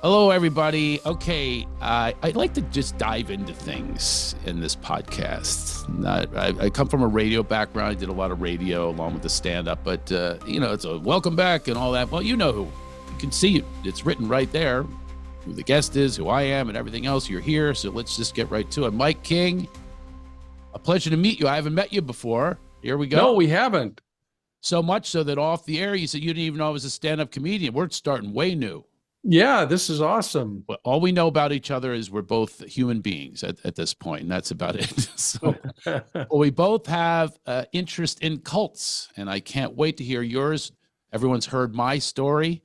Hello, everybody. Okay, I'd like to just dive into things in this podcast. I come from a radio background. I did a lot of radio along with the stand-up, but, it's a welcome back and all that. Well, you know who. You can see it. It's written right there, who the guest is, who I am, and everything else. You're here, so let's just get right to it. Mike King, a pleasure to meet you. I haven't met you before. Here we go. No, we haven't. So much so that off the air, you said you didn't even know I was a stand-up comedian. We're starting way new. Yeah, this is awesome. Well, all we know about each other is we're both human beings at this point, and that's about it. So well, we both have interest in cults, and I can't wait to hear yours. Everyone's heard my story.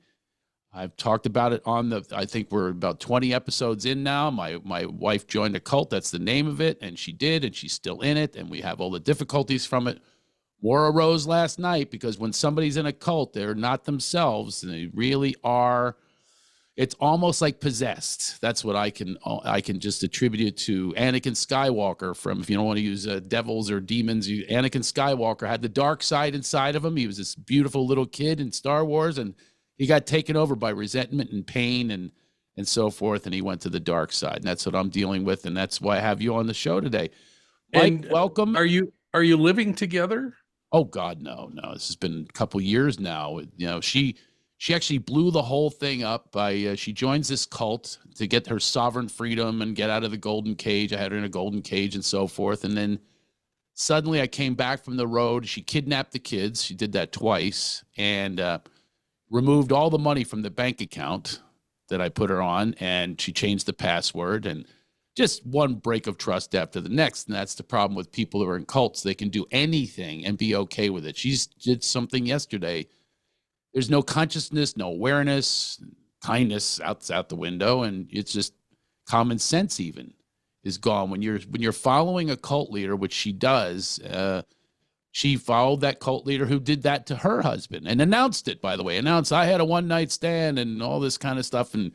I've talked about it I think we're about 20 episodes in now. My wife joined a cult. That's the name of it, and she did, and she's still in it, and we have all the difficulties from it. War arose last night because when somebody's in a cult, they're not themselves, and they really are. It's almost like possessed. That's what I can just attribute it to Anakin Skywalker from, if you don't want to use devils or demons, Anakin Skywalker had the dark side inside of him. He was this beautiful little kid in Star Wars, and he got taken over by resentment and pain and so forth, and he went to the dark side. And that's what I'm dealing with, and that's why I have you on the show today. Mike, welcome. Are you living together? Oh, God, no. This has been a couple years now. She actually blew the whole thing up by she joins this cult to get her sovereign freedom and get out of the golden cage. I had her in a golden cage and so forth. And then suddenly I came back from the road. She kidnapped the kids. She did that twice and removed all the money from the bank account that I put her on. And she changed the password and just one break of trust after the next. And that's the problem with people who are in cults. They can do anything and be okay with it. She did something yesterday. There's no consciousness, no awareness, kindness out the window, and it's just common sense even is gone. When you're following a cult leader, which she does, she followed that cult leader who did that to her husband and announced it, by the way, I had a one-night stand and all this kind of stuff and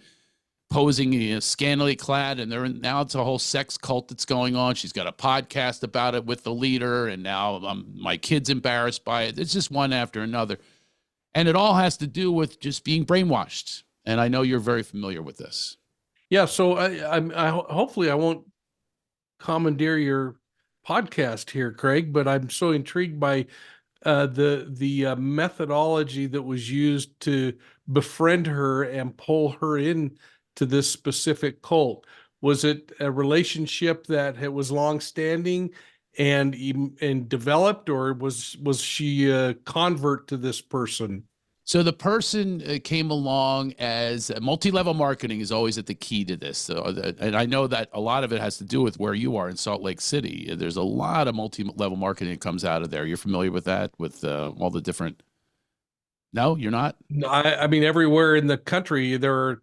posing scantily clad, and now it's a whole sex cult that's going on. She's got a podcast about it with the leader, and now my kid's embarrassed by it. It's just one after another. And it all has to do with just being brainwashed. And I know you're very familiar with this. Yeah. So I hopefully I won't commandeer your podcast here, Craig, but I'm so intrigued by the methodology that was used to befriend her and pull her in to this specific cult. Was it a relationship that was longstanding and developed, or was she a convert to this person? So the person came along as multi-level marketing is always at the key to this. So, and I know that a lot of it has to do with where you are in Salt Lake City. There's a lot of multi-level marketing that comes out of there. You're familiar with that, with all the different. No, you're not? No, I mean, everywhere in the country, there are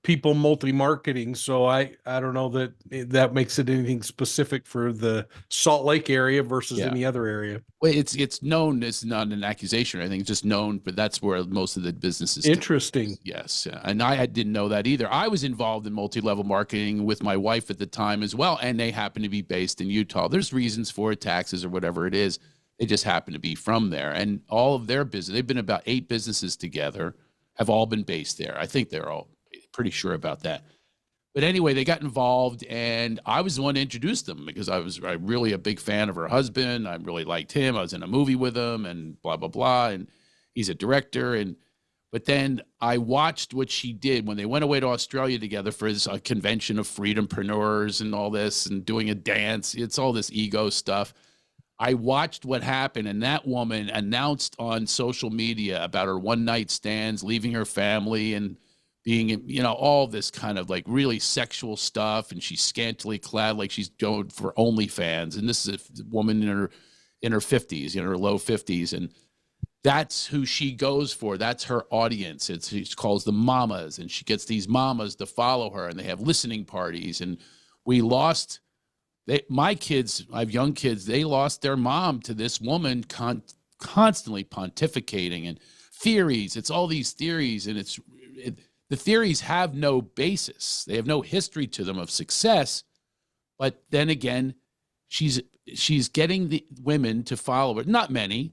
people multi-marketing, so I don't know that makes it anything specific for the Salt Lake area versus any other area. Well, it's known. It's not an accusation or anything. It's just known, but that's where most of the business is. Interesting. Yes, and I didn't know that either. I was involved in multi-level marketing with my wife at the time as well, and they happen to be based in Utah. There's reasons for it, taxes or whatever it is. They just happen to be from there, and all of their business. They've been about 8 businesses together, have all been based there. I think they're all pretty sure about that. But anyway, they got involved, and I was the one to introduce them because I'm really a big fan of her husband. I really liked him. I was in a movie with him and blah, blah, blah. And he's a director. But then I watched what she did when they went away to Australia together for his convention of freedompreneurs and all this and doing a dance. It's all this ego stuff. I watched what happened, and that woman announced on social media about her one-night stands, leaving her family and being, all this kind of like really sexual stuff, and she's scantily clad like she's going for OnlyFans. And this is a woman in her 50s, her low 50s, and that's who she goes for. That's her audience. She calls them mamas, and she gets these mamas to follow her, and they have listening parties. And my kids, I have young kids, they lost their mom to this woman constantly pontificating and theories. It's all these theories, and the theories have no basis. They have no history to them of success. But then again, she's getting the women to follow her. Not many.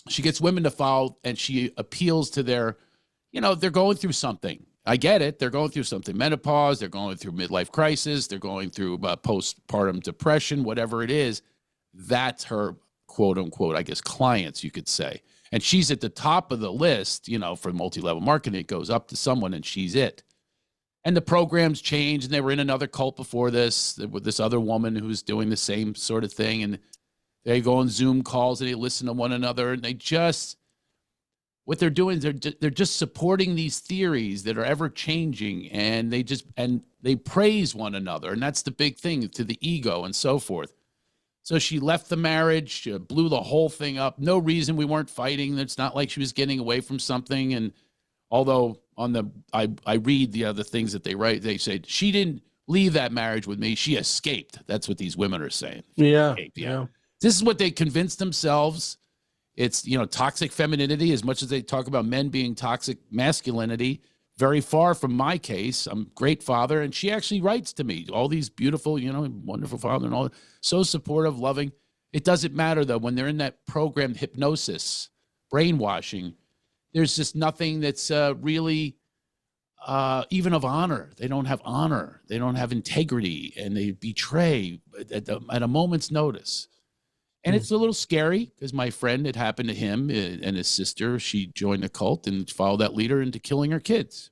She gets women to follow, and she appeals to their, they're going through something. I get it. They're going through something, menopause. They're going through midlife crisis. They're going through postpartum depression, whatever it is. That's her quote unquote, I guess, clients, you could say. And she's at the top of the list, you know, for multi-level marketing. It goes up to someone and she's it. And the programs change, and they were in another cult before this with this other woman who's doing the same sort of thing. And they go on Zoom calls and they listen to one another, and they just, what they're doing is they're just supporting these theories that are ever changing, and they praise one another. And that's the big thing, to the ego and so forth. So she left the marriage, blew the whole thing up. No reason, we weren't fighting. It's not like she was getting away from something. And although I read the other things that they write, they say she didn't leave that marriage with me. She escaped. That's what these women are saying. Yeah. Yeah. This is what they convinced themselves. It's, you know, toxic femininity, as much as they talk about men being toxic masculinity. Very far from my case. I'm a great father. And she actually writes to me, all these beautiful, you know, wonderful father and all, so supportive, loving. It doesn't matter, though, when they're in that programmed hypnosis, brainwashing, there's just nothing that's really even of honor. They don't have honor. They don't have integrity, and they betray at a moment's notice. And it's a little scary because my friend, it happened to him and his sister. She joined a cult and followed that leader into killing her kids.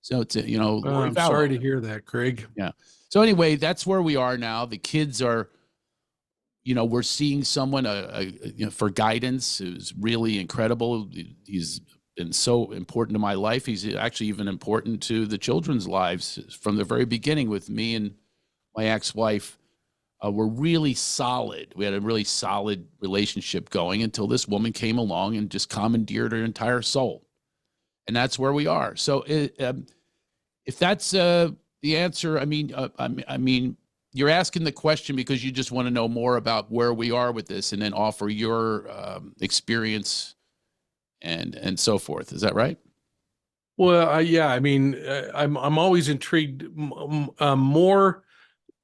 So it's, you know, I'm sorry to hear that, Craig. Yeah. So anyway, that's where we are now. The kids are, you know, we're seeing someone you know, for guidance who's really incredible. He's been so important to my life. He's actually even important to the children's lives from the very beginning. With me and my ex-wife, we're really solid. We had a really solid relationship going until this woman came along and just commandeered her entire soul. And that's where we are. So if that's the answer, I mean, you're asking the question because you just want to know more about where we are with this, and then offer your experience and so forth. Is that right? Well, yeah. I mean, I'm always intrigued more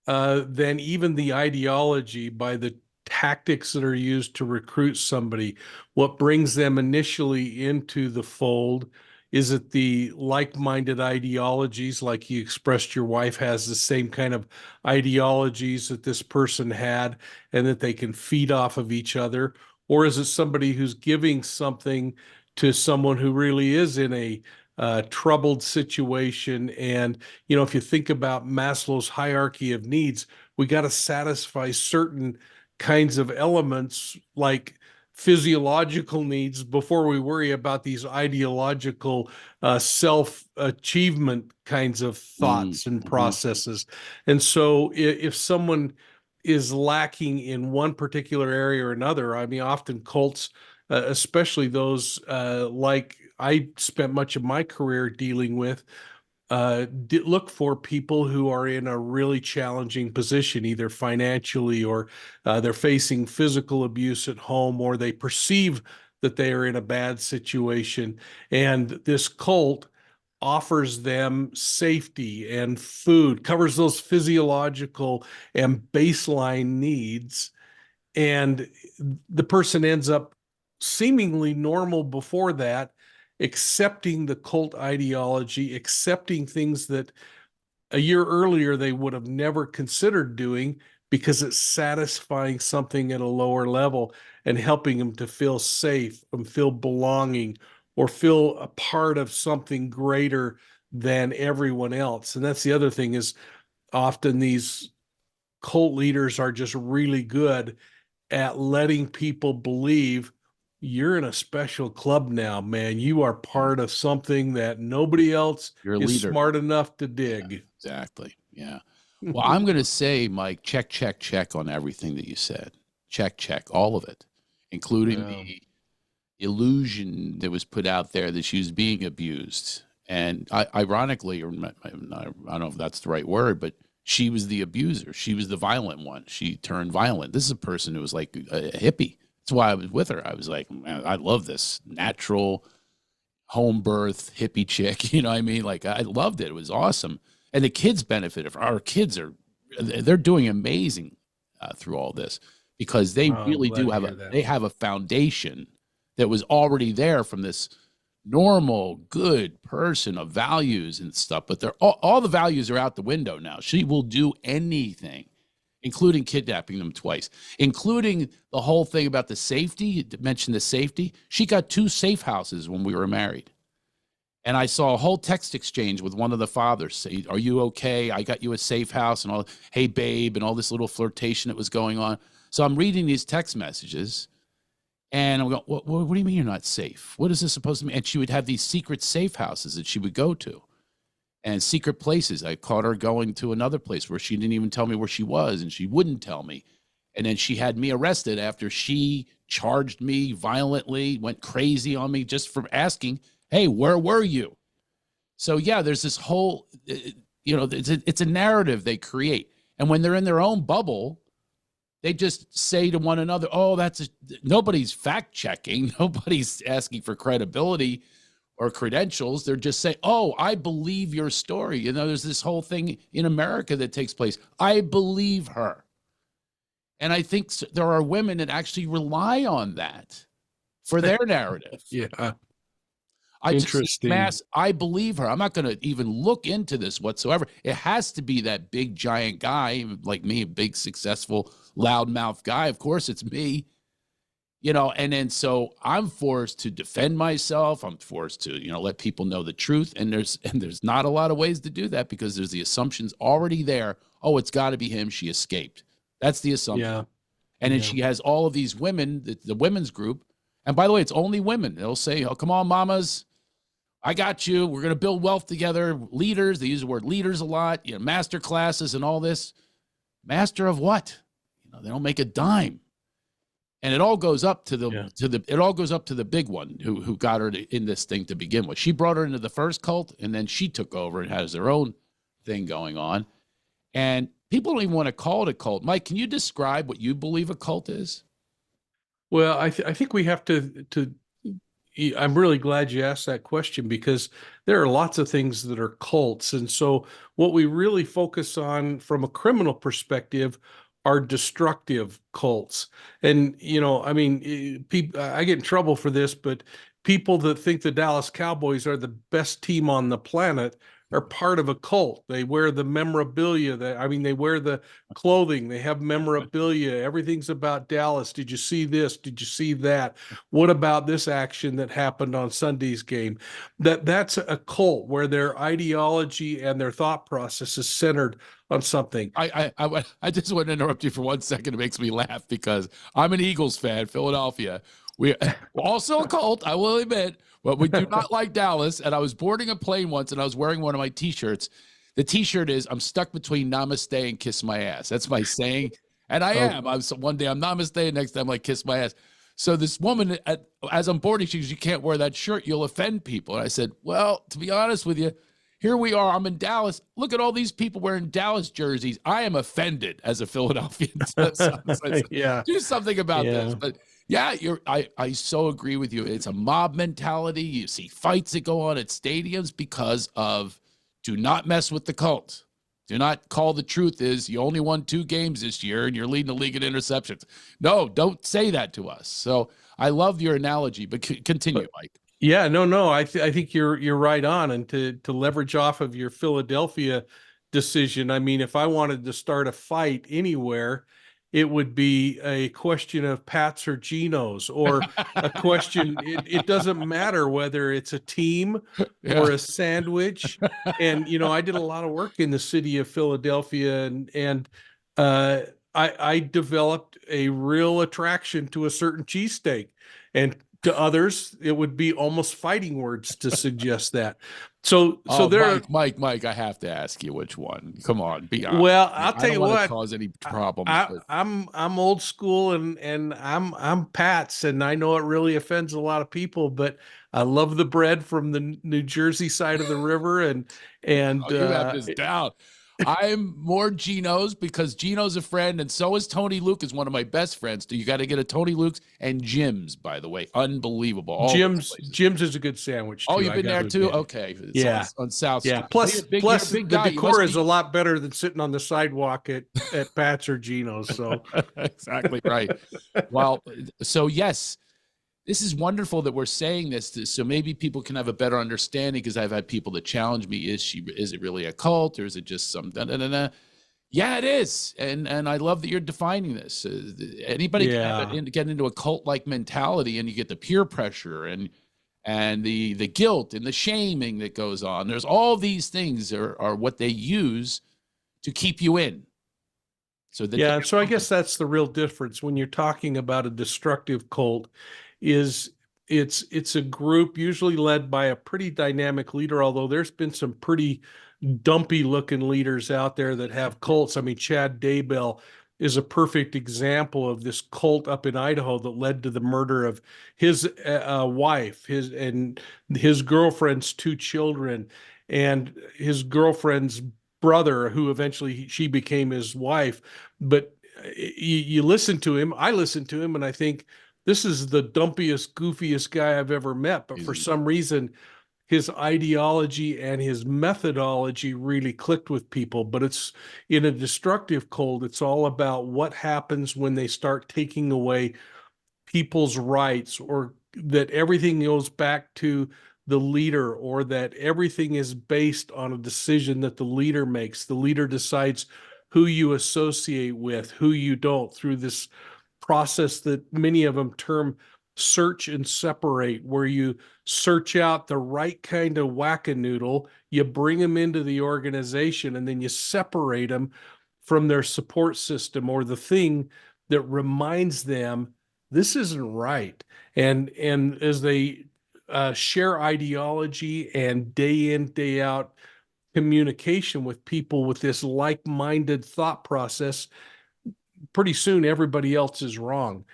than even the ideology by the tactics that are used to recruit somebody. What brings them initially into the fold? Is it the like-minded ideologies, like you expressed your wife has the same kind of ideologies that this person had, and that they can feed off of each other? Or is it somebody who's giving something to someone who really is in a troubled situation? And, you know, if you think about Maslow's hierarchy of needs, we got to satisfy certain kinds of elements like physiological needs before we worry about these ideological self-achievement kinds of thoughts and processes. And so if someone is lacking in one particular area or another, I mean, often cults, especially those like I spent much of my career dealing with, look for people who are in a really challenging position, either financially or they're facing physical abuse at home, or they perceive that they are in a bad situation. And this cult offers them safety and food, covers those physiological and baseline needs. And the person ends up seemingly normal before that, accepting the cult ideology, accepting things that a year earlier they would have never considered doing, because it's satisfying something at a lower level and helping them to feel safe and feel belonging, or feel a part of something greater than everyone else. And that's the other thing, is often these cult leaders are just really good at letting people believe you're in a special club now, man. You are part of something that nobody else is smart enough to dig. Yeah, exactly. Yeah. Well, I'm going to say, Mike, check on everything that you said. Check, all of it, including the illusion that was put out there that she was being abused. And ironically, or I don't know if that's the right word, but she was the abuser. She was the violent one. She turned violent. This is a person who was like a hippie. That's why I was with her. I was like, man, I love this natural home birth hippie chick. You know what I mean? Like, I loved it. It was awesome. And the kids benefited from. Our kids they're doing amazing through all this, because they really do have they have a foundation that was already there from this normal, good person of values and stuff, but they're all the values are out the window now. She will do anything, including kidnapping them twice, including the whole thing about the safety. You mentioned the safety. She got 2 safe houses when we were married. And I saw a whole text exchange with one of the fathers say, "Are you okay? I got you a safe house," and all, "Hey, babe," and all this little flirtation that was going on. So I'm reading these text messages. And I'm going, what do you mean you're not safe? What is this supposed to mean? And she would have these secret safe houses that she would go to and secret places. I caught her going to another place where she didn't even tell me where she was, and she wouldn't tell me. And then she had me arrested after she charged me violently, went crazy on me just for asking, "Hey, where were you?" So yeah, there's this whole, it's a narrative they create. And when they're in their own bubble, they just say to one another, "Oh, nobody's fact checking. Nobody's asking for credibility or credentials. They're just saying, 'Oh, I believe your story.'" There's this whole thing in America that takes place. I believe her. And I think there are women that actually rely on that for their narrative. Yeah. Interesting. I believe her. I'm not going to even look into this whatsoever. It has to be that big giant guy like me, a big successful loudmouth guy. Of course it's me, and then so I'm forced to defend myself. I'm forced to, let people know the truth. And there's not a lot of ways to do that because there's the assumptions already there. Oh, it's got to be him. She escaped. That's the assumption. Yeah. And then she has all of these women, the women's group. And by the way, it's only women. They'll say, "Oh, come on, mamas. I got you. We're going to build wealth together." Leaders, they use the word leaders a lot, master classes and all this. Master of what? They don't make a dime. And it all goes up to the big one who got her in this thing to begin with. She brought her into the first cult, and then she took over and has her own thing going on. And people don't even want to call it a cult. Mike, can you describe what you believe a cult is? Well, I think we have to I'm really glad you asked that question because there are lots of things that are cults. And so what we really focus on from a criminal perspective are destructive cults. And, I get in trouble for this, but people that think the Dallas Cowboys are the best team on the planet are part of a cult. They wear the memorabilia, they wear the clothing, they have memorabilia. Everything's about Dallas. Did you see this? Did you see that? What about this action that happened on Sunday's game? That's a cult where their ideology and their thought process is centered on something. I just want to interrupt you for 1 second. It makes me laugh because I'm an Eagles fan, Philadelphia. We're also a cult, I will admit, but we do not like Dallas. And I was boarding a plane once, and I was wearing one of my T-shirts. The T-shirt is, "I'm stuck between namaste and kiss my ass." That's my saying. And I am. One day I'm namaste, next time I'm like kiss my ass. So this woman, as I'm boarding, she goes, "You can't wear that shirt. You'll offend people." And I said, "Well, to be honest with you, here we are. I'm in Dallas. Look at all these people wearing Dallas jerseys. I am offended as a Philadelphian." Yeah. Do something about this. But yeah, I so agree with you. It's a mob mentality. You see fights that go on at stadiums because of, do not mess with the cult. Do not call the truth is you only won 2 games this year and you're leading the league in interceptions. No, don't say that to us. So I love your analogy, but continue, Mike. Yeah, no. I think you're right on. And to leverage off of your Philadelphia decision, if I wanted to start a fight anywhere, it would be a question of Pats or Genos, or a question. It doesn't matter whether it's a team or a sandwich. And I did a lot of work in the city of Philadelphia, and I developed a real attraction to a certain cheesesteak, and to others, it would be almost fighting words to suggest that. So there, Mike, I have to ask you which one. Come on, be honest. Well, I'll tell you what. Cause any problems. I'm old school, and I'm Pat's, and I know it really offends a lot of people, but I love the bread from the New Jersey side of the river, and you have this down. I'm more Geno's because Geno's a friend, and so is Tony Luke, is one of my best friends. You got to get a Tony Luke's, and Jim's, by the way, unbelievable. Jim's is a good sandwich too. Oh, you've been there too? Okay. It's on South Street. Plus the decor is a lot better than sitting on the sidewalk at Pat's or Geno's. So exactly right. Well, so yes, this is wonderful that we're saying this so maybe people can have a better understanding, because I've had people that challenge me, is it really a cult, or is it just some da, da, da, da? Yeah, it is. And I love that you're defining this. Anybody can Yeah. get into a cult-like mentality, and you get the peer pressure and the guilt and the shaming that goes on. There's all these things are what they use to keep you in. So that Yeah, and so I guess that's the real difference when you're talking about a destructive cult is it's a group usually led by a pretty dynamic leader, although there's been some pretty dumpy looking leaders out there that have cults. I mean, Chad Daybell is a perfect example of this cult up in Idaho that led to the murder of his wife, his girlfriend's two children, and his girlfriend's brother, who eventually she became his wife. But you listen to him, I listen to him, and I think this is the dumpiest, goofiest guy I've ever met. But for some reason, his ideology and his methodology really clicked with people. But it's in a destructive cult, it's all about what happens when they start taking away people's rights, or that everything goes back to the leader, or that everything is based on a decision that the leader makes. The leader decides who you associate with, who you don't, through this process that many of them term search and separate, where you search out the right kind of whack-a-noodle, you bring them into the organization, and then you separate them from their support system, or the thing that reminds them this isn't right. And as they share ideology and day in, day out communication with people with this like-minded thought process, pretty soon everybody else is wrong.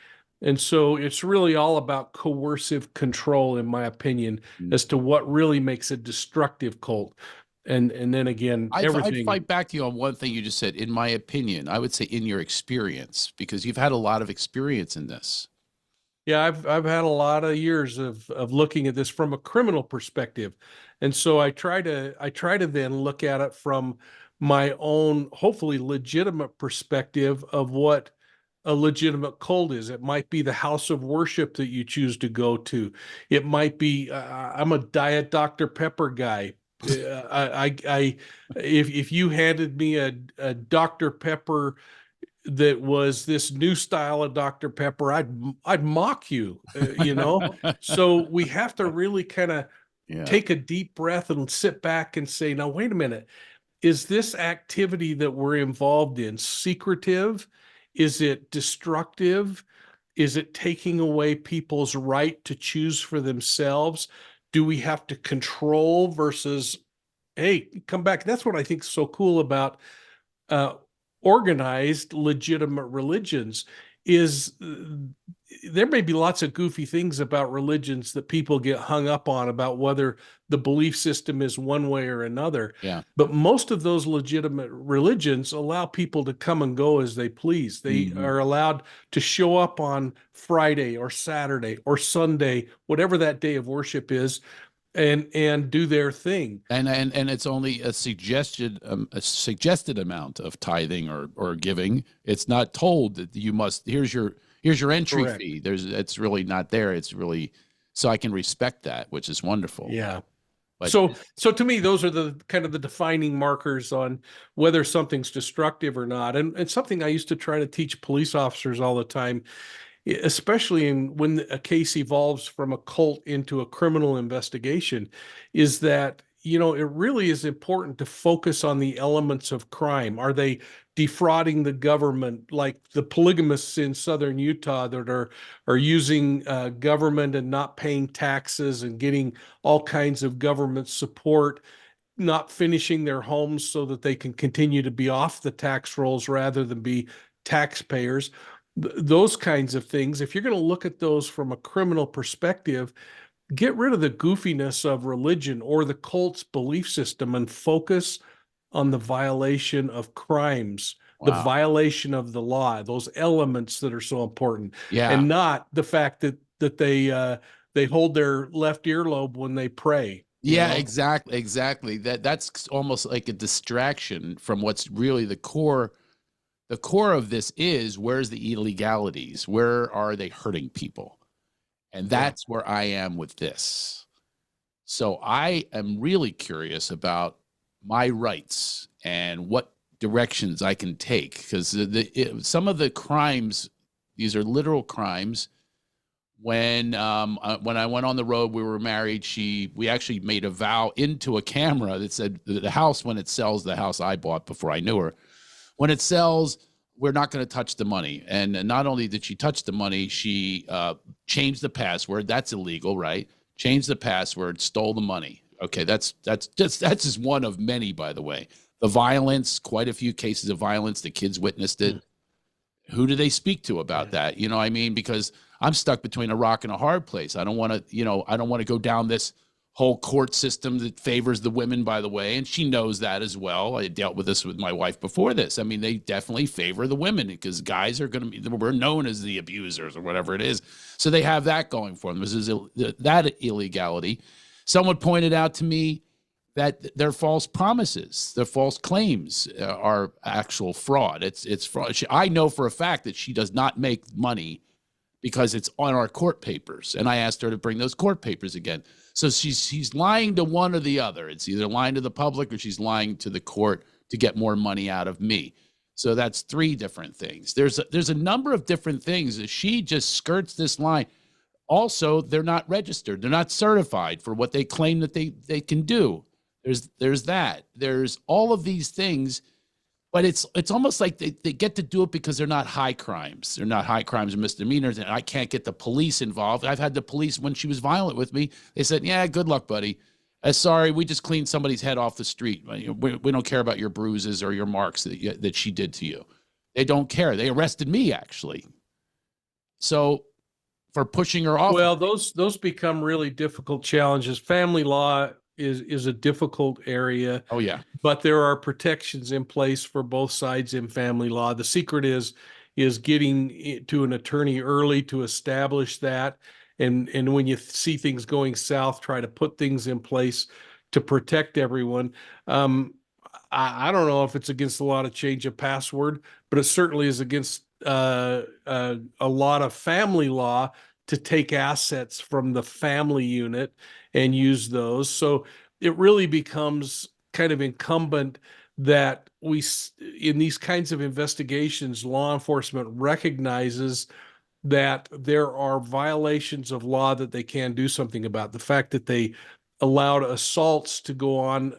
And so it's really all about coercive control, in my opinion, as to what really makes a destructive cult. And then again, I'd fight back to you on one thing you just said. In my opinion, I would say in your experience, because you've had a lot of experience in this. Yeah, I've had a lot of years of looking at this from a criminal perspective. And so I try to then look at it from my own, hopefully legitimate perspective of what a legitimate cult is. It might be the house of worship that you choose to go to. It might be I'm a Diet Dr. Pepper guy. If you handed me a Dr. Pepper that was this new style of Dr. Pepper, I'd mock you, you know? So we have to really kind of take a deep breath and sit back and say, now, wait a minute. Is this activity that we're involved in secretive? Is it destructive? Is it taking away people's right to choose for themselves? Do we have to control versus, hey, come back? That's what I think is so cool about organized, legitimate religions is there may be lots of goofy things about religions that people get hung up on about whether the belief system is one way or another. Yeah. But most of those legitimate religions allow people to come and go as they please. They are allowed to show up on Friday or Saturday or Sunday, whatever that day of worship is, and do their thing. And it's only a suggested amount of tithing or giving. It's not told that you must, here's your entry Correct. fee. It's really not there. It's really, so I can respect that, which is wonderful. Yeah. But so to me, those are the kind of the defining markers on whether something's destructive or not. And something I used to try to teach police officers all the time, especially when a case evolves from a cult into a criminal investigation, is that, you know, it really is important to focus on the elements of crime. Are they defrauding the government, like the polygamists in southern Utah that are using government and not paying taxes and getting all kinds of government support, not finishing their homes so that they can continue to be off the tax rolls rather than be taxpayers? Those kinds of things. If you're going to look at those from a criminal perspective, get rid of the goofiness of religion or the cult's belief system and focus on the violation of crimes, the violation of the law, those elements that are so important. Yeah. And not the fact that they hold their left earlobe when they pray. Yeah, exactly. That's almost like a distraction from what's really the core. The core of this is, where's the illegalities? Where are they hurting people? And Yeah. that's where I am with this. So I am really curious about my rights and what directions I can take, because some of the crimes, these are literal crimes. When I went on the road, we were married. We actually made a vow into a camera that said the house, when it sells, the house I bought before I knew her, when it sells, we're not going to touch the money. And not only did she touch the money, she changed the password. That's illegal, right? Changed the password, stole the money. Okay, that's just one of many, by the way. The violence, quite a few cases of violence. The kids witnessed it. Who do they speak to about that? You know what I mean? Because I'm stuck between a rock and a hard place. I don't want to go down this whole court system that favors the women, by the way. And she knows that as well. I dealt with this with my wife before this. I mean, they definitely favor the women because guys are going to be, we're known as the abusers or whatever it is. So they have that going for them. This is that illegality. Someone pointed out to me that their false promises, their false claims are actual fraud. It's fraud. I know for a fact that she does not make money because it's on our court papers. And I asked her to bring those court papers again. So she's lying to one or the other. It's either lying to the public or she's lying to the court to get more money out of me. So that's three different things. There's a number of different things that she just skirts this line. Also, they're not registered. They're not certified for what they claim that they can do. There's that. There's all of these things, but it's almost like they get to do it because they're not high crimes. They're not high crimes or misdemeanors, and I can't get the police involved. I've had the police, when she was violent with me, they said, yeah, good luck, buddy. Sorry, we just cleaned somebody's head off the street. We don't care about your bruises or your marks that she did to you. They don't care. They arrested me, actually. So for pushing her off. Well, those become really difficult challenges. Family law is a difficult area. Oh, yeah. But there are protections in place for both sides in family law. The secret is getting to an attorney early to establish that. And when you see things going south, try to put things in place to protect everyone. I don't know if it's against the law to change a password, but it certainly is against a lot of family law to take assets from the family unit and use those. So it really becomes kind of incumbent that in these kinds of investigations, law enforcement recognizes that there are violations of law that they can do something about. The fact that they allowed assaults to go on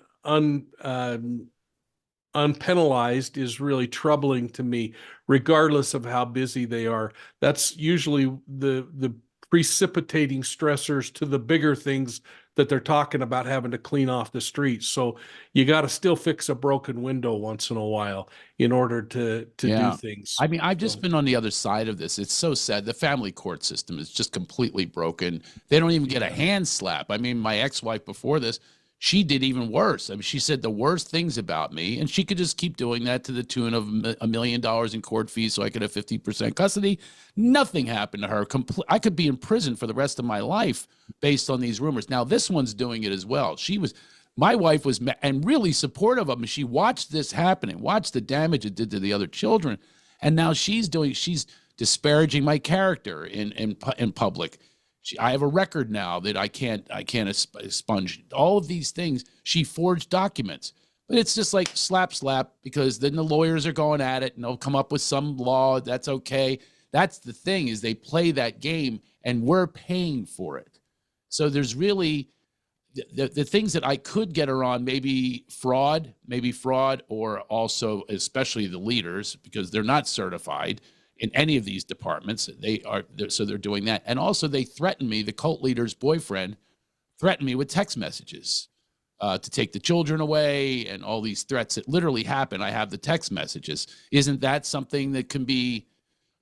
unpenalized is really troubling to me, regardless of how busy they are. That's usually the precipitating stressors to the bigger things that they're talking about having to clean off the streets. So you got to still fix a broken window once in a while in order to do things. I mean, I've just been on the other side of this. It's so sad. The family court system is just completely broken. They don't even get a hand slap. I mean, my ex-wife before this, she did even worse. I mean, she said the worst things about me, and she could just keep doing that to the tune of $1 million in court fees so I could have 50% custody. Nothing happened to her. I could be in prison for the rest of my life based on these rumors. Now, this one's doing it as well. My wife was and really supportive of me. She watched this happening, watched the damage it did to the other children, and now she's disparaging my character in public. I have a record now that I can't expunge. All of these things, she forged documents. But it's just like slap, because then the lawyers are going at it and they'll come up with some law. That's okay. That's the thing, is they play that game and we're paying for it. So there's really the things that I could get her on, maybe fraud, or also especially the leaders, because they're not certified in any of these departments. So they're doing that. And also they threatened me, the cult leader's boyfriend threatened me with text messages to take the children away, and all these threats that literally happen. I have the text messages. Isn't that something that can be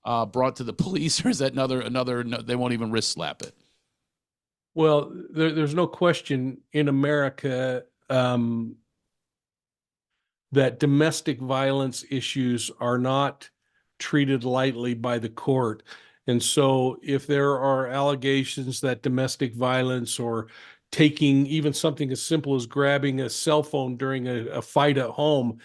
brought to the police, or is that another they won't even wrist slap it? Well, there's no question in America that domestic violence issues are not treated lightly by the court. And so if there are allegations that domestic violence, or taking even something as simple as grabbing a cell phone during a fight at home,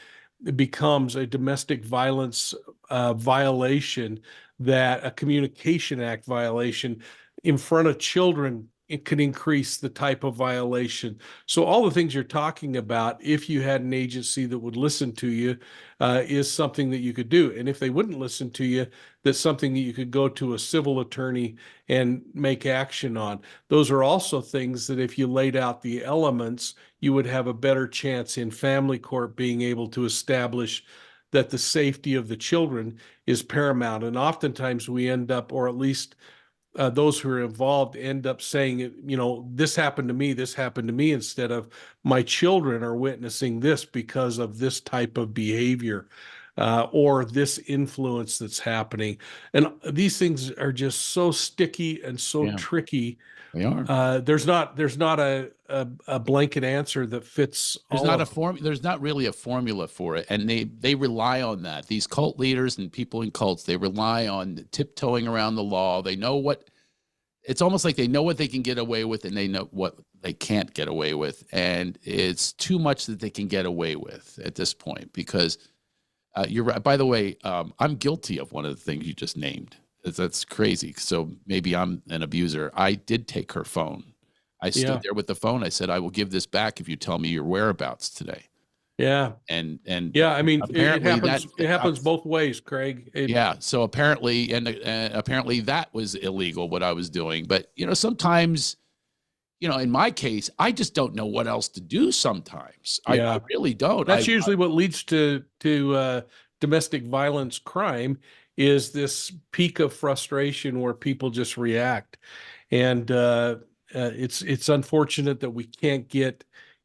it becomes a domestic violence violation, that a Communication Act violation, in front of children, it could increase the type of violation. So all the things you're talking about, if you had an agency that would listen to you, is something that you could do. And if they wouldn't listen to you, that's something that you could go to a civil attorney and make action on. Those are also things that if you laid out the elements, you would have a better chance in family court being able to establish that the safety of the children is paramount. And oftentimes we end up, or at least those who are involved end up saying, this happened to me, this happened to me, instead of my children are witnessing this because of this type of behavior or this influence that's happening. And these things are just so sticky and so Yeah, tricky. they are. There's not a blanket answer that fits There's all not of them. there's not really a formula for it, and they rely on that. These cult leaders and people in cults, they rely on tiptoeing around the law. They know what it's almost like they know what they can get away with, and they know what they can't get away with, and it's too much that they can get away with at this point. Because you're right. By the way, I'm guilty of one of the things you just named. That's crazy. So maybe I'm an abuser. I did take her phone. I stood Yeah, there with the phone. I said, "I will give this back if you tell me your whereabouts today." yeah, And yeah. I mean, it apparently that happens. It happens both ways, Craig. yeah. So apparently, and apparently that was illegal what I was doing. But sometimes, in my case, I just don't know what else to do. Sometimes I Yeah. really don't. That's usually what leads to domestic violence crime, is this peak of frustration where people just react. And it's unfortunate that we can't get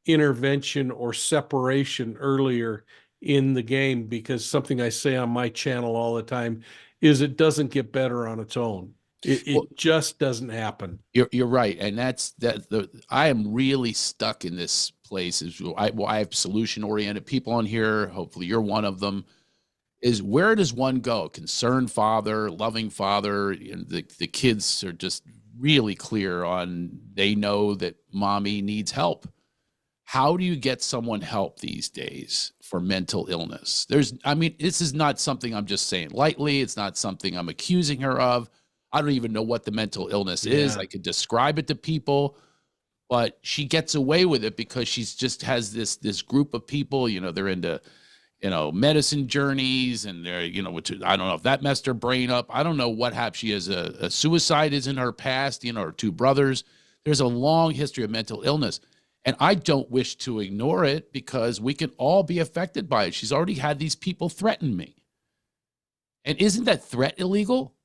intervention or separation earlier in the game, because something I say on my channel all the time is it doesn't get better on its own. It, Well, it just doesn't happen. you're right, and that's that. I am really stuck in this place. I have solution oriented people on here. Hopefully, you're one of them. Is where does one go? Concerned father, loving father. The kids are just really clear on. They know that mommy needs help. How do you get someone help these days for mental illness? This is not something I'm just saying lightly. It's not something I'm accusing her of. I don't even know what the mental illness is. Yeah. I could describe it to people, but she gets away with it because she's just has this group of people, they're into, medicine journeys, and they're, which I don't know if that messed her brain up. I don't know what happened. She has a suicide is in her past, her two brothers. There's a long history of mental illness. And I don't wish to ignore it because we can all be affected by it. She's already had these people threaten me. And isn't that threat illegal?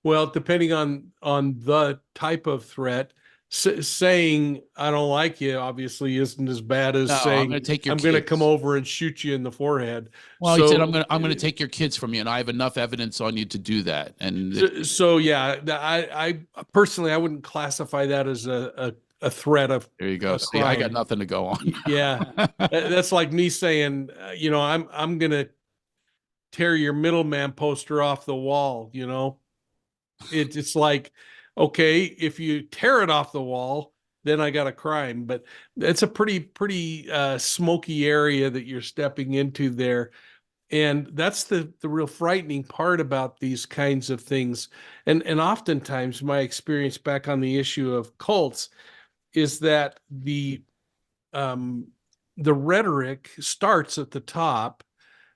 Well, depending on the type of threat, saying I don't like you obviously isn't as bad as No, I'm saying going to take your I'm going to come kids. over and shoot you in the forehead. Well, he said, So, I'm going to take your kids from you, and I have enough evidence on you to do that. And so yeah, I personally I wouldn't classify that as a threat of there you go. a See, I got crime. nothing to go on. Yeah, that's like me saying, I'm going to tear your middleman poster off the wall. It's like, okay, if you tear it off the wall, then I got a crime. But it's a pretty smoky area that you're stepping into there. And that's the real frightening part about these kinds of things. And oftentimes my experience back on the issue of cults is that um, the rhetoric starts at the top,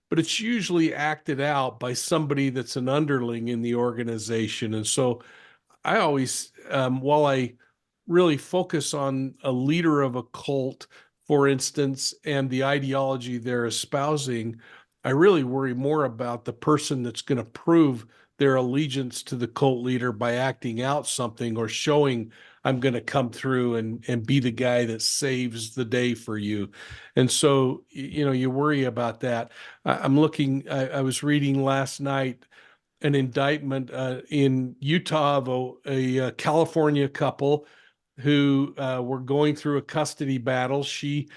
but it's usually acted out by somebody that's an underling in the organization. And so I always, while I really focus on a leader of a cult, for instance, and the ideology they're espousing, I really worry more about the person that's going to prove their allegiance to the cult leader by acting out something or showing I'm going to come through and be the guy that saves the day for you. And so, you worry about that. I'm looking, I was reading last night an indictment in Utah of a California couple who were going through a custody battle. She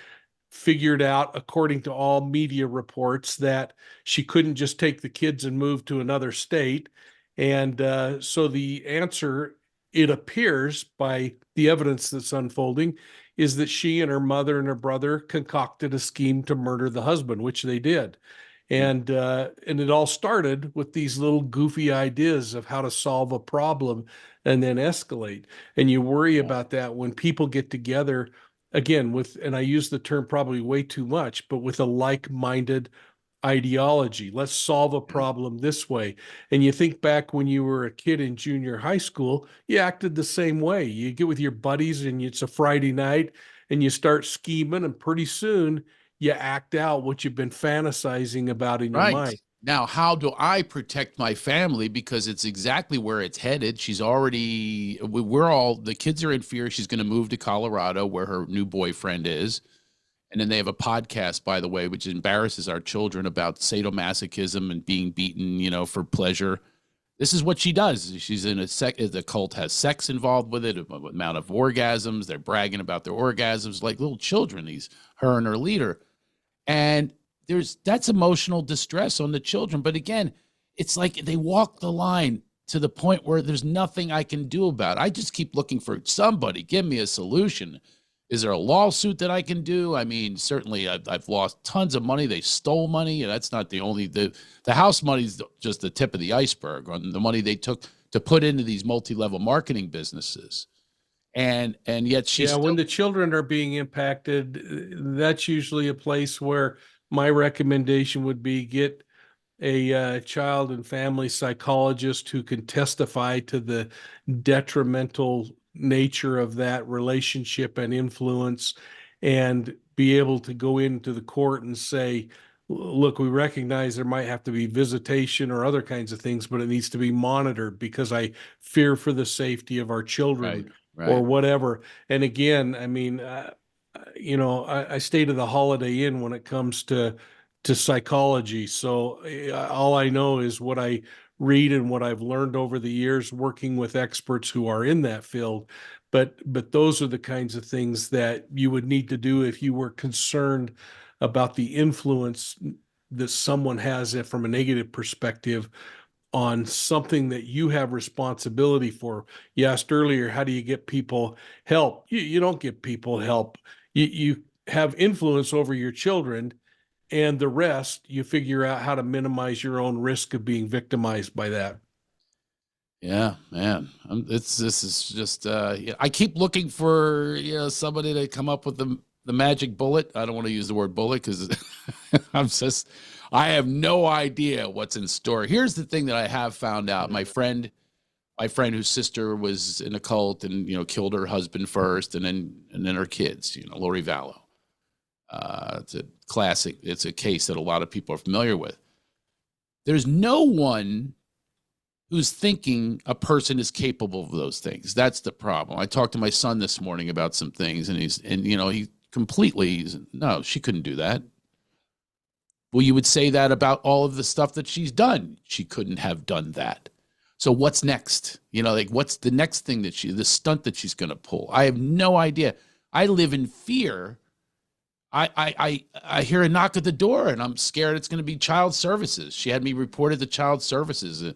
figured out, according to all media reports, that she couldn't just take the kids and move to another state. And so the answer, it appears by the evidence that's unfolding, is that she and her mother and her brother concocted a scheme to murder the husband, which they did. And it all started with these little goofy ideas of how to solve a problem and then escalate. And you worry Yeah. about that when people get together again with, and I use the term probably way too much, but with a like-minded ideology. Let's solve a Yeah. problem this way. And you think back when you were a kid in junior high school, you acted the same way. You get with your buddies and it's a Friday night and you start scheming, and pretty soon you act out what you've been fantasizing about in your Right. mind. Now, how do I protect my family? Because it's exactly where it's headed. She's already, we're all, the kids are in fear. She's going to move to Colorado where her new boyfriend is. And then they have a podcast, by the way, which embarrasses our children about sadomasochism and being beaten, for pleasure. This is what she does. She's in the cult has sex involved with it, amount of orgasms. They're bragging about their orgasms like little children, her and her leader. And that's emotional distress on the children. But again, it's like they walk the line to the point where there's nothing I can do about it. I just keep looking for somebody, give me a solution. Is there a lawsuit that I can do? I mean, certainly I've lost tons of money. They stole money, and that's not the only, the house money is just the tip of the iceberg on the money they took to put into these multi-level marketing businesses. And yet she's Yeah, when the children are being impacted, that's usually a place where my recommendation would be get a child and family psychologist who can testify to the detrimental nature of that relationship and influence, and be able to go into the court and say, look, we recognize there might have to be visitation or other kinds of things, but it needs to be monitored because I fear for the safety of our right, children or right. whatever. And again, I mean, I stay to the Holiday Inn when it comes to psychology. So all I know is what I read and what I've learned over the years working with experts who are in that field. But those are the kinds of things that you would need to do if you were concerned about the influence that someone has from a negative perspective on something that you have responsibility for. You asked earlier, how do you get people help? You don't get people help. You have influence over your children, and the rest you figure out how to minimize your own risk of being victimized by that. Yeah, man. This is just I keep looking for, somebody to come up with the magic bullet. I don't want to use the word bullet because I have no idea what's in store. Here's the thing that I have found out. My friend whose sister was in a cult and, killed her husband first and then her kids, Lori Vallow. It's a classic. It's a case that a lot of people are familiar with. There's no one who's thinking a person is capable of those things. That's the problem. I talked to my son this morning about some things, and he completely, no, she couldn't do that. Well, you would say that about all of the stuff that she's done. She couldn't have done that. So what's next? What's the next thing the stunt that she's going to pull? I have no idea. I live in fear. I hear a knock at the door, and I'm scared it's going to be child services. She had me reported to child services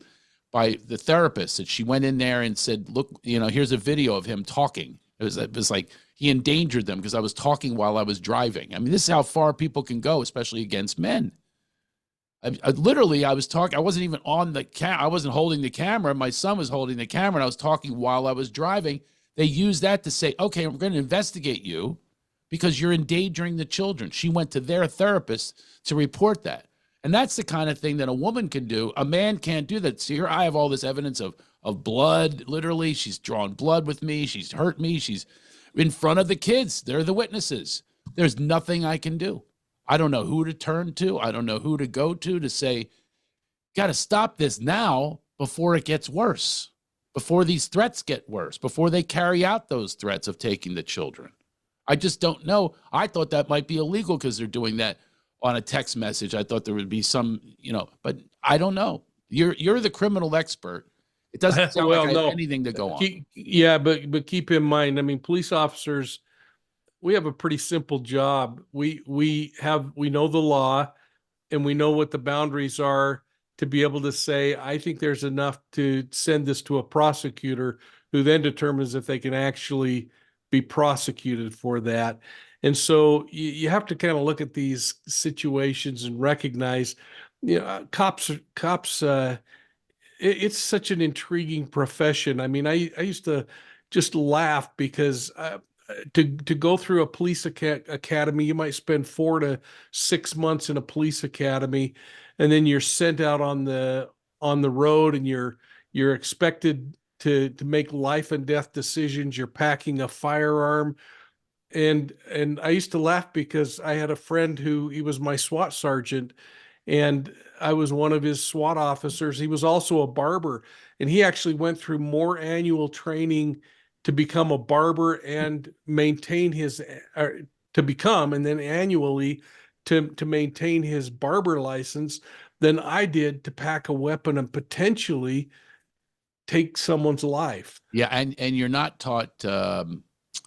by the therapist, that she went in there and said, look, here's a video of him talking. It was like he endangered them because I was talking while I was driving. I mean, this is how far people can go, especially against men. I was talking. I wasn't even on the I wasn't holding the camera. My son was holding the camera, and I was talking while I was driving. They used that to say, okay, we're going to investigate you because you're endangering the children. She went to their therapist to report that. And that's the kind of thing that a woman can do. A man can't do that. See, here I have all this evidence of blood, literally. She's drawn blood with me. She's hurt me. She's in front of the kids. They're the witnesses. There's nothing I can do. I don't know who to turn to. I don't know who to go to say, got to stop this now before it gets worse, before these threats get worse, before they carry out those threats of taking the children. I just don't know. I thought that might be illegal because they're doing that on a text message. I thought there would be some, but I don't know. You're the criminal expert. It doesn't sound like I have anything to go on. But keep in mind, I mean, police officers, we have a pretty simple job. We know the law, and we know what the boundaries are to be able to say, I think there's enough to send this to a prosecutor who then determines if they can actually be prosecuted for that. And so you have to kind of look at these situations and recognize, cops, it's such an intriguing profession. I mean, I used to just laugh because to go through a police academy, you might spend 4 to 6 months in a police academy, and then you're sent out on the road, and you're expected to make life and death decisions. You're packing a firearm, and I used to laugh because I had a friend who he was my SWAT sergeant, and I was one of his SWAT officers. He was also a barber, and he actually went through more annual training to become a barber and maintain his to become, and then annually to maintain his barber license than I did to pack a weapon and potentially take someone's life. Yeah, and you're not taught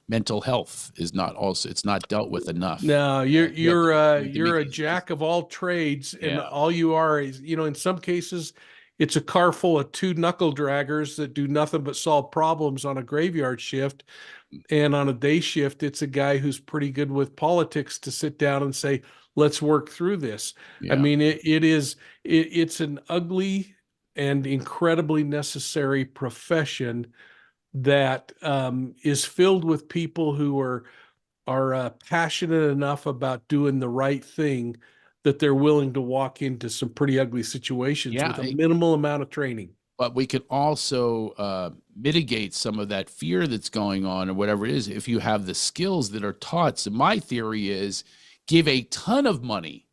mental health is not also it's not dealt with enough. No, You have to you're make a jack of all trades, and yeah. all you are is, in some cases, it's a car full of two knuckle draggers that do nothing but solve problems on a graveyard shift, and on a day shift, it's a guy who's pretty good with politics to sit down and say, "Let's work through this." I Yeah. mean, it's an ugly and incredibly necessary profession that is filled with people who are passionate enough about doing the right thing that they're willing to walk into some pretty ugly situations with Yeah, a minimal amount of training. but we can also mitigate some of that fear that's going on or whatever it is if you have the skills that are taught. So my theory is give a ton of money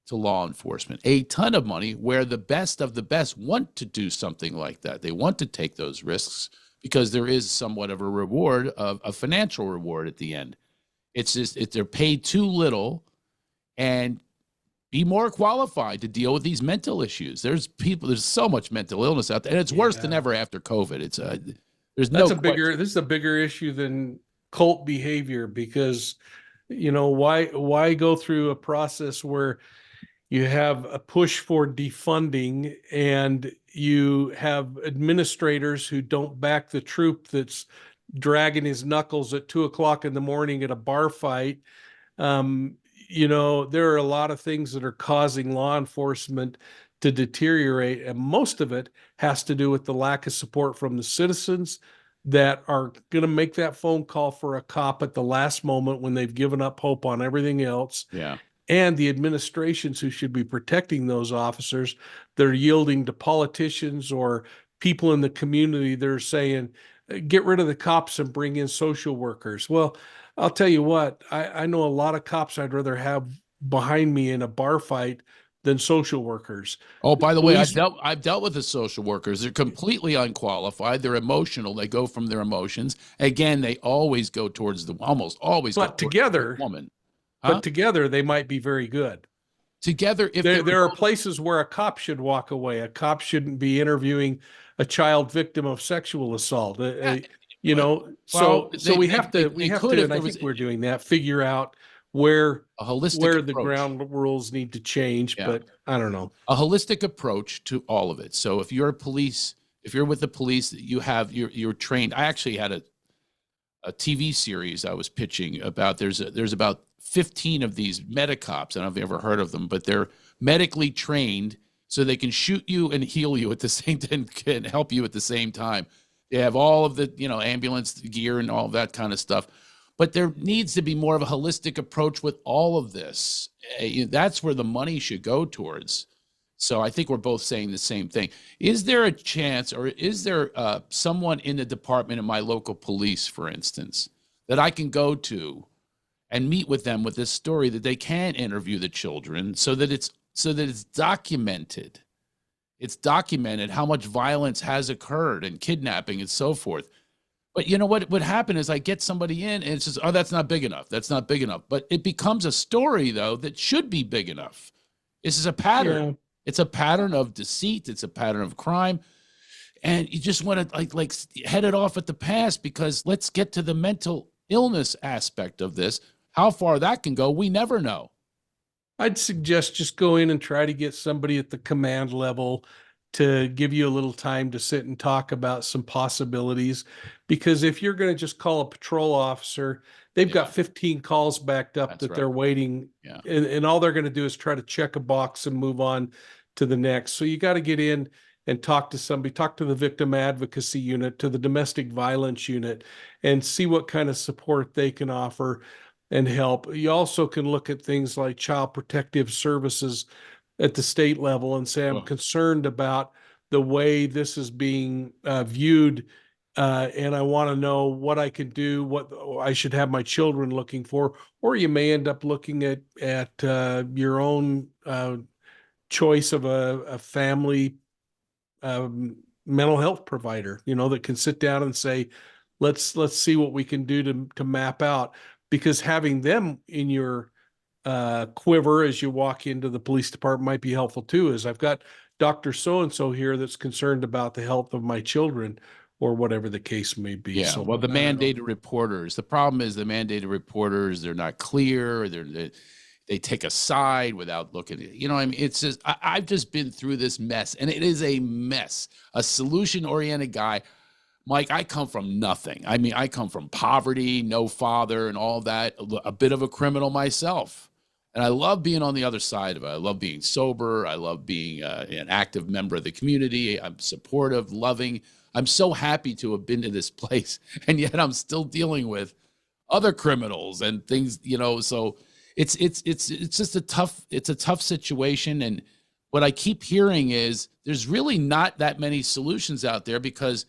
to law enforcement, a ton of money, where the best of the best want to do something like that. They want to take those risks because there is somewhat of a reward, of a financial reward at the end. It's just if they're paid too little, and be more qualified to deal with these mental issues. There's so much mental illness out there, and it's worse than Yeah. ever after COVID. There's That's no question. this is a bigger issue than cult behavior, because why go through a process where you have a push for defunding and you have administrators who don't back the troop that's dragging his knuckles at 2 o'clock in the morning at a bar fight. um, there are a lot of things that are causing law enforcement to deteriorate, and most of it has to do with the lack of support from the citizens that are going to make that phone call for a cop at the last moment when they've given up hope on everything else, Yeah. and the administrations who should be protecting those officers. They're yielding to politicians or people in the community. They're saying, get rid of the cops and bring in social workers. Well, I'll tell you what, I know a lot of cops I'd rather have behind me in a bar fight than social workers. Oh, by the way, Police, I've dealt with the social workers. They're completely unqualified. They're emotional. They go from their emotions. Again, they always go towards almost always go but towards the together, woman. Huh? but together they might be very good. Together, if There are places where a cop should walk away. A cop shouldn't be interviewing a child victim of sexual assault. yeah, So we have to they could if and I there was think we're doing that. Figure out where a holistic where the approach. ground rules need to change, Yeah. but I don't know. A holistic approach to all of it. So if you're if you're with the police, you're trained. I actually had a TV series I was pitching about. There's about 15 of these medicops. I don't know if you ever heard of them, but they're medically trained so they can shoot you and heal you at the same time, can help you at the same time. They have all of the ambulance gear and all of that kind of stuff. But there needs to be more of a holistic approach with all of this. That's where the money should go towards. So I think we're both saying the same thing. Is there a chance, or is there someone in the department of my local police, for instance, that I can go to and meet with them with this story, that they can interview the children so that it's documented? It's documented how much violence has occurred and kidnapping and so forth. But you know what would happen is I get somebody in and it's just, oh, that's not big enough. That's not big enough. But it becomes a story, though, that should be big enough. This is a pattern. Yeah. It's a pattern of deceit. It's a pattern of crime. And you just want to like head it off at the pass, because let's get to the mental illness aspect of this. How far that can go, we never know. I'd suggest just go in and try to get somebody at the command level to give you a little time to sit and talk about some possibilities. Because if you're going to just call a patrol officer, they've got Yeah, 15 calls backed up that's that right. they're waiting, Yeah. and all they're going to do is try to check a box and move on to the next. So you got to get in and talk to somebody, talk to the victim advocacy unit, to the domestic violence unit, and see what kind of support they can offer and help. You also can look at things like child protective services at the state level and say, I'm Oh, concerned about the way this is being viewed. And I want to know what I can do, what I should have my children looking for. Or you may end up looking at your own choice of a family mental health provider, that can sit down and say, let's see what we can do to map out. Because having them in your quiver as you walk into the police department might be helpful too. Is I've got Dr. So and so here that's concerned about the health of my children, or whatever the case may be. yeah. So Well, the I don't know. mandated reporters. The problem is the mandated reporters. They're not clear. They take a side without looking at it. I mean, it's just I've just been through this mess, and it is a mess. A solution-oriented guy. Mike, I come from nothing. I mean, I come from poverty, no father, and all that. A bit of a criminal myself. And I love being on the other side of it. I love being sober. I love being an active member of the community. I'm supportive, loving. I'm so happy to have been to this place. And yet I'm still dealing with other criminals and things, so it's just a tough situation. And what I keep hearing is there's really not that many solutions out there, because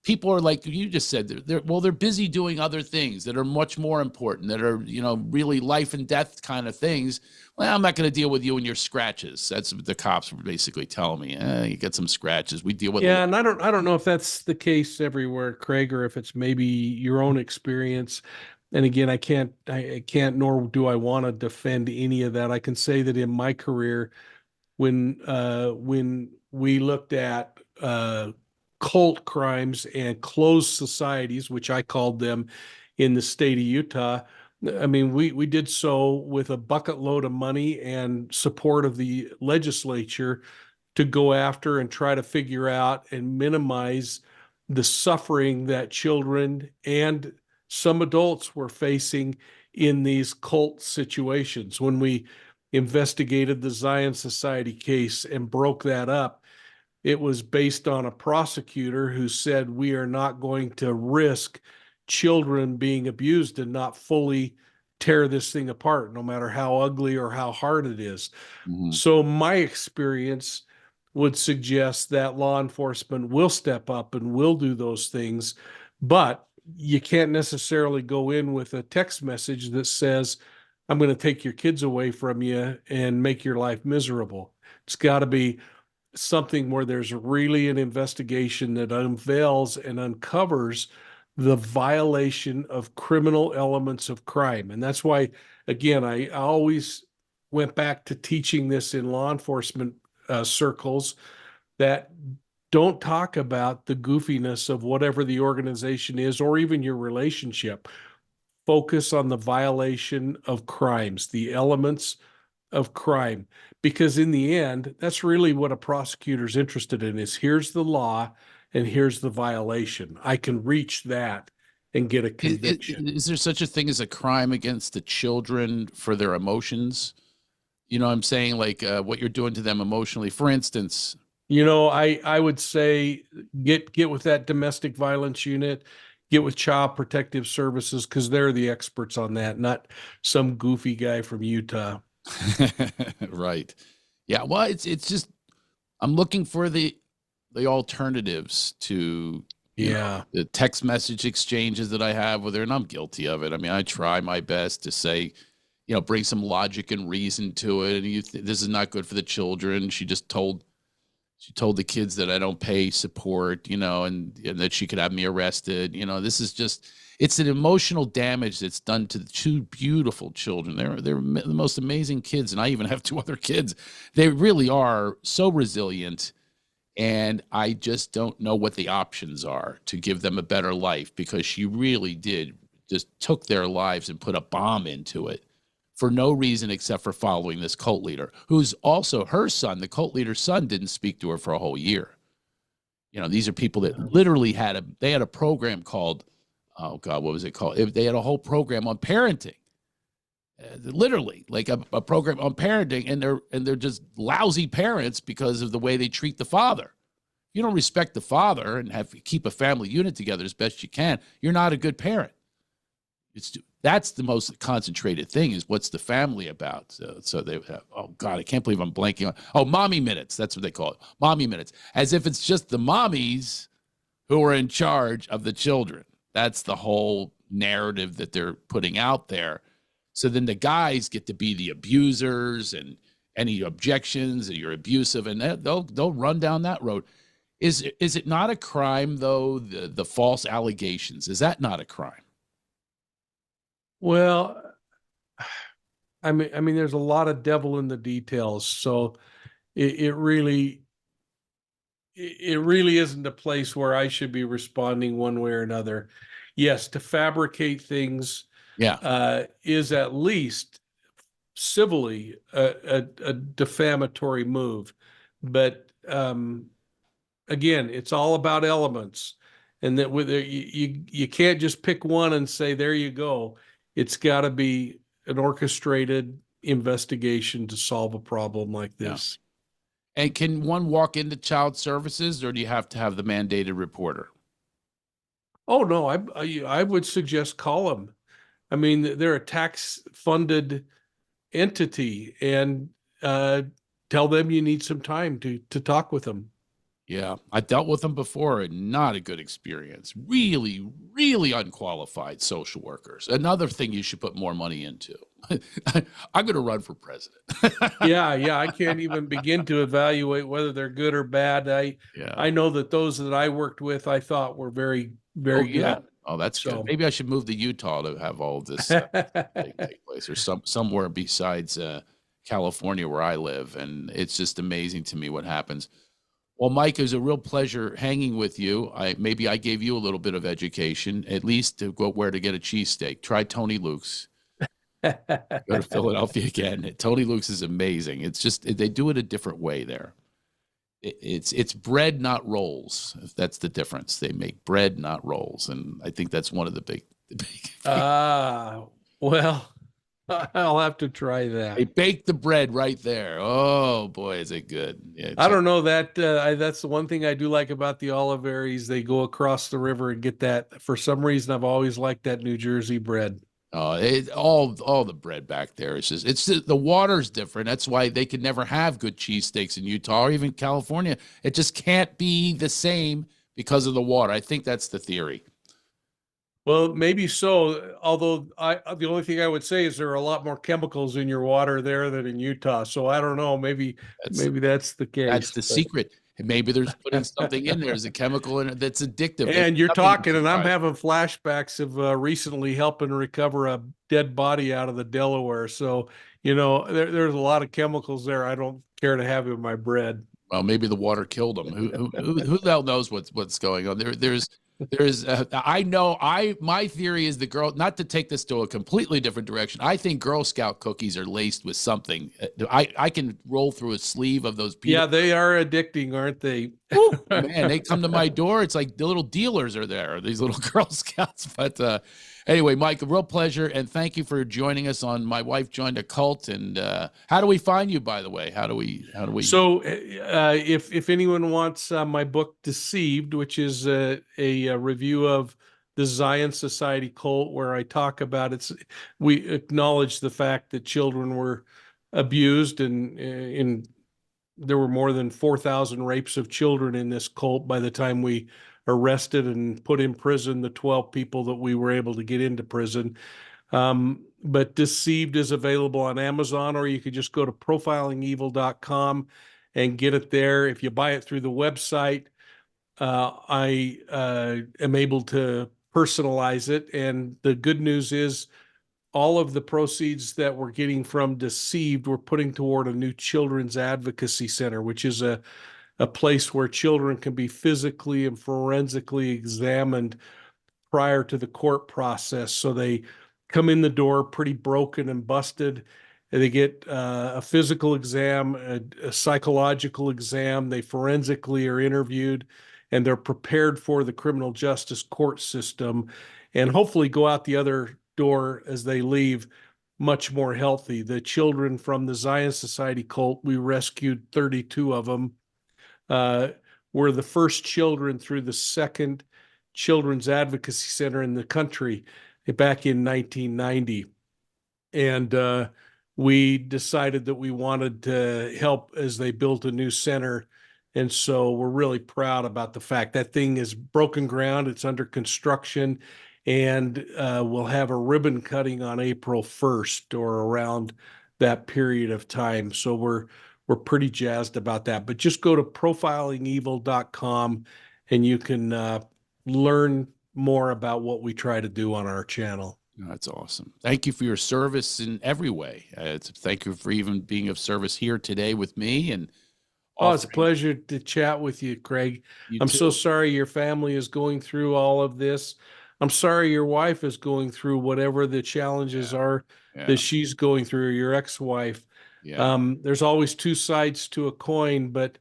people are, like you just said, they're busy doing other things that are much more important, that are, really life and death kind of things. Well, I'm not going to deal with you and your scratches. That's what the cops were basically telling me. You get some scratches. We deal with. Yeah, and I don't know if that's the case everywhere, Craig, or if it's maybe your own experience. And again, I can't nor do I want to defend any of that. I can say that in my career, when we looked at cult crimes and closed societies, which I called them in the state of Utah. I mean, we did so with a bucket load of money and support of the legislature to go after and try to figure out and minimize the suffering that children and some adults were facing in these cult situations. When we investigated the Zion Society case and broke that up, it was based on a prosecutor who said, we are not going to risk children being abused and not fully tear this thing apart, no matter how ugly or how hard it is. Mhm. So my experience would suggest that law enforcement will step up and will do those things, but you can't necessarily go in with a text message that says, I'm going to take your kids away from you and make your life miserable. It's got to be something where there's really an investigation that unveils and uncovers the violation of criminal elements of crime. And that's why, again, I always went back to teaching this in law enforcement circles, that don't talk about the goofiness of whatever the organization is or even your relationship. Focus on the violation of crimes, the elements of crime, because in the end, that's really what a prosecutor's interested in: is here's the law and here's the violation. I can reach that and get a conviction. Is there such a thing as a crime against the children for their emotions? You know what I'm saying? Like what you're doing to them emotionally. For instance, I would say get with that domestic violence unit, get with Child Protective Services, because they're the experts on that, not some goofy guy from Utah. right. Yeah. Well, it's just I'm looking for the alternatives to Yeah. the text message exchanges that I have with her, and I'm guilty of it. I mean, I try my best to say, bring some logic and reason to it. And this is not good for the children. She told the kids that I don't pay support, and that she could have me arrested. This is just, it's an emotional damage that's done to the two beautiful children. They're the most amazing kids. And I even have two other kids. They really are so resilient. And I just don't know what the options are to give them a better life, because she really did just took their lives and put a bomb into it for no reason except for following this cult leader, who's also her son. The cult leader's son didn't speak to her for a whole year. You know, these are people that literally had a program called, oh God, what was it called? They had a whole program on parenting, literally like a program on parenting, and they're just lousy parents because of the way they treat the father. You don't respect the father and keep a family unit together as best you can, you're not a good parent. That's the most concentrated thing, is what's the family about. So they have, oh God, I can't believe I'm blanking on, mommy minutes. That's what they call it. Mommy minutes. As if it's just the mommies who are in charge of the children. That's the whole narrative that they're putting out there. So then the guys get to be the abusers, and any objections and you're abusive, and they'll run down that road. Is it not a crime though? The false allegations, is that not a crime? Well, I mean, there's a lot of devil in the details. So it really isn't a place where I should be responding one way or another. Yes, to fabricate things is at least civilly a defamatory move. But again, it's all about elements, and that with you can't just pick one and say, there you go. It's got to be an orchestrated investigation to solve a problem like this. And can one walk into child services, or do you have to have the mandated reporter? Oh no, I would suggest call them. I mean, they're a tax-funded entity, and tell them you need some time to talk with them. Yeah, I dealt with them before, and not a good experience. Really, really unqualified social workers. Another thing you should put more money into. I'm going to run for president. Yeah, I can't even begin to evaluate whether they're good or bad. I know that those that I worked with, I thought were very, very good. Oh, that's good. Maybe I should move to Utah to have all of this take place, or somewhere besides California where I live. And it's just amazing to me what happens. Well, Mike, it was a real pleasure hanging with you. Maybe I gave you a little bit of education, at least to go where to get a cheesesteak. Try Tony Luke's. Go to Philadelphia again. Tony Luke's is amazing. It's just, they do it a different way there. It's bread, not rolls. If that's the difference. They make bread, not rolls. And I think that's one of the big well, I'll have to try that. They bake the bread right there. Oh boy, is it good. Yeah, I don't know that that's the one thing I do like about the Oliveries. They go across the river and get that. For some reason, I've always liked that New Jersey bread. All the bread back there is just, the water's different. That's why they could never have good cheesesteaks in Utah or even California. It just can't be the same because of the water. I think that's the theory. Well, maybe so. Although the only thing I would say is there are a lot more chemicals in your water there than in Utah. So I don't know. Maybe that's the case. That's the secret. And maybe there's putting something in there. There's a chemical in it that's addictive. And you're talking, and I'm having flashbacks of recently helping recover a dead body out of the Delaware. So, there's a lot of chemicals there. I don't care to have in my bread. Well, maybe the water killed them. Who the hell knows what's going on? My theory is the girl, not to take this to a completely different direction. I think Girl Scout cookies are laced with something. I can roll through a sleeve of those. Yeah, they are addicting, aren't they? Man, they come to my door. It's like the little dealers are there, these little Girl Scouts. But anyway, Mike, a real pleasure. And thank you for joining us on My Wife Joined a Cult. And how do we find you, by the way? How do we? So if anyone wants my book Deceived, which is a review of the Zion Society cult, where I talk about we acknowledge the fact that children were abused, and there were more than 4,000 rapes of children in this cult by the time we arrested and put in prison the 12 people that we were able to get into prison. But Deceived is available on Amazon, or you could just go to profilingevil.com and get it there. If you buy it through the website, I am able to personalize it. And the good news is all of the proceeds that we're getting from Deceived, we're putting toward a new children's advocacy center, which is a place where children can be physically and forensically examined prior to the court process. So they come in the door pretty broken and busted. And they get a physical exam, a psychological exam. They forensically are interviewed, and they're prepared for the criminal justice court system, and hopefully go out the other door as they leave much more healthy. The children from the Zion Society cult, we rescued 32 of them, were the first children through the second Children's Advocacy Center in the country back in 1990. And we decided that we wanted to help as they built a new center. And so we're really proud about the fact that thing is broken ground. It's under construction, and we'll have a ribbon cutting on April 1st or around that period of time. So we're pretty jazzed about that. But just go to profilingevil.com and you can learn more about what we try to do on our channel. That's awesome. Thank you for your service in every way. Thank you for even being of service here today with me. And oh, it's a pleasure to chat with you, Craig. I'm so sorry your family is going through all of this. I'm sorry your wife is going through whatever the challenges are that she's going through, or your ex-wife. There's always two sides to a coin, but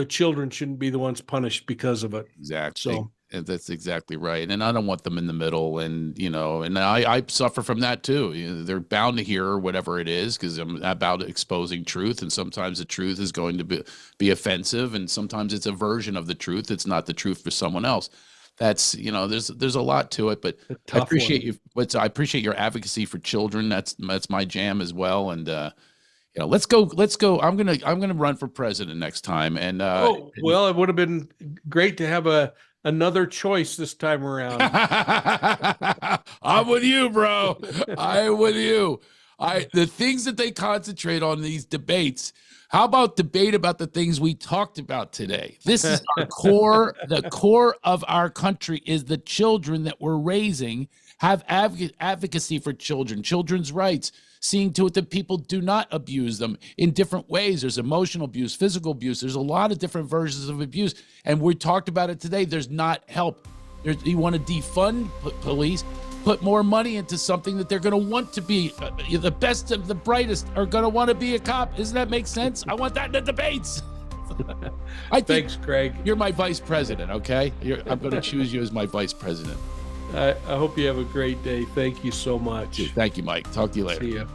children shouldn't be the ones punished because of it. Exactly. So that's exactly right. And I don't want them in the middle. And, and I suffer from that too. They're bound to hear whatever it is, because I'm about exposing truth. And sometimes the truth is going to be offensive. And sometimes it's a version of the truth. It's not the truth for someone else. That's, there's a lot to it, but I appreciate you. I appreciate your advocacy for children. That's my jam as well. And, let's go. I'm going to run for president next time. And, well, it would have been great to have another choice this time around. I'm with you, bro. I'm with you. The things that they concentrate on these debates. How about debate about the things we talked about today? This is our core. The core of our country is the children that we're raising. Have advocacy for children, children's rights, seeing to it that people do not abuse them in different ways. There's emotional abuse, physical abuse. There's a lot of different versions of abuse. And we talked about it today. There's not help. You want to defund police, put more money into something that they're going to want to be. The best of the brightest are going to want to be a cop. Doesn't that make sense? I want that in the debates. Thanks, Craig. You're my vice president, okay? I'm going to choose you as my vice president. I hope you have a great day. Thank you so much. Thank you, Mike. Talk to you later. See ya.